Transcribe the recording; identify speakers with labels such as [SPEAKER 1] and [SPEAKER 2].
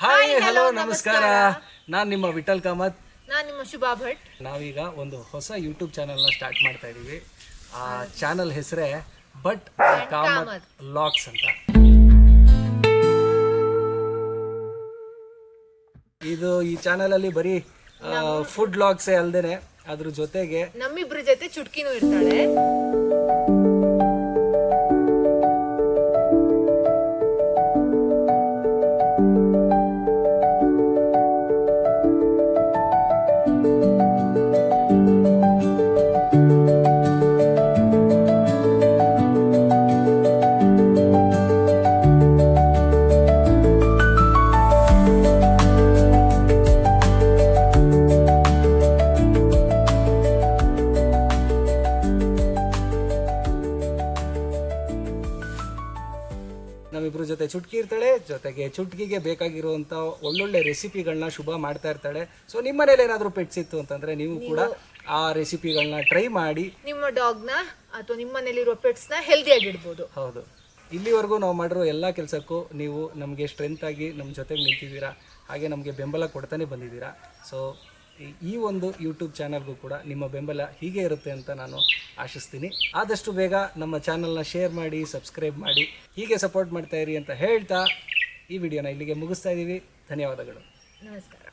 [SPEAKER 1] Hi hello ನಮಸ್ಕಾರ. ನಾನು ನಿಮ್ಮ ವಿಠಲ್ ಕಾಮತ್.
[SPEAKER 2] ನಾನು ನಿಮ್ಮ ಶುಭಾ ಭಟ್.
[SPEAKER 1] ನಾವೀಗ ಒಂದು ಹೊಸ ಯೂಟ್ಯೂಬ್ ಚಾನಲ್ನ ಸ್ಟಾರ್ಟ್ ಮಾಡ್ತಾ ಇದ್ದೀವಿ. ಆ ಚಾನಲ್ ಹೆಸರೇ ಭಟ್ ಕಾಮತ್ ವ್ಲಾಗ್ಸ್ ಅಂತ. ಈ ಚಾನಲಲ್ಲಿ ಬರೀ ಫುಡ್ ವ್ಲಾಗ್ಸೇ ಅಲ್ಲದೆ ಅದ್ರ ಜೊತೆಗೆ
[SPEAKER 2] ನಮ್ಮಿಬ್ರ ಜೊತೆ ಚುಟ್ಕಿನೂ ಇರ್ತಾಳೆ.
[SPEAKER 1] ನಮ್ಮಿಬ್ರ ಜೊತೆ ಚುಟ್ಕಿ ಇರ್ತಾಳೆ, ಜೊತೆಗೆ ಚುಟ್ಕಿಗೆ ಬೇಕಾಗಿರುವಂಥ ಒಳ್ಳೊಳ್ಳೆ ರೆಸಿಪಿಗಳನ್ನ ಶುಭ ಮಾಡ್ತಾ ಇರ್ತಾಳೆ. ಸೊ ನಿಮ್ಮ ಮನೇಲಿ ಏನಾದರೂ ಪೆಟ್ಸ್ ಇತ್ತು ಅಂತಂದ್ರೆ ನೀವು ಕೂಡ ಆ ರೆಸಿಪಿಗಳನ್ನ ಟ್ರೈ ಮಾಡಿ
[SPEAKER 2] ನಿಮ್ಮ ಡಾಗ್ನ ಅಥವಾ ನಿಮ್ಮ ಮನೇಲಿರೋ ಪೆಟ್ಸ್ನ ಹೆಲ್ದಿಯಾಗಿಡ್ಬೋದು.
[SPEAKER 1] ಹೌದು, ಇಲ್ಲಿವರೆಗೂ ನಾವು ಮಾಡಿರೋ ಎಲ್ಲ ಕೆಲಸಕ್ಕೂ ನೀವು ನಮಗೆ ಸ್ಟ್ರೆಂತ್ ಆಗಿ ನಮ್ಮ ಜೊತೆಗೆ ನಿಂತಿದ್ದೀರಾ, ಹಾಗೆ ನಮಗೆ ಬೆಂಬಲ ಕೊಡ್ತಾನೆ ಬಂದಿದ್ದೀರಾ. ಸೊ ಈ ಒಂದು ಯೂಟ್ಯೂಬ್ ಚಾನಲ್ಗೂ ಕೂಡ ನಿಮ್ಮ ಬೆಂಬಲ ಹೀಗೆ ಇರುತ್ತೆ ಅಂತ ನಾನು ಆಶಿಸ್ತೀನಿ. ಆದಷ್ಟು ಬೇಗ ನಮ್ಮ ಚಾನಲ್ನ ಶೇರ್ ಮಾಡಿ, ಸಬ್ಸ್ಕ್ರೈಬ್ ಮಾಡಿ, ಹೀಗೆ ಸಪೋರ್ಟ್ ಮಾಡ್ತಾ ಇರಿ ಅಂತ ಹೇಳ್ತಾ ಈ ವಿಡಿಯೋನ ಇಲ್ಲಿಗೆ ಮುಗಿಸ್ತಾ ಇದ್ದೀವಿ. ಧನ್ಯವಾದಗಳು.
[SPEAKER 2] ನಮಸ್ಕಾರ.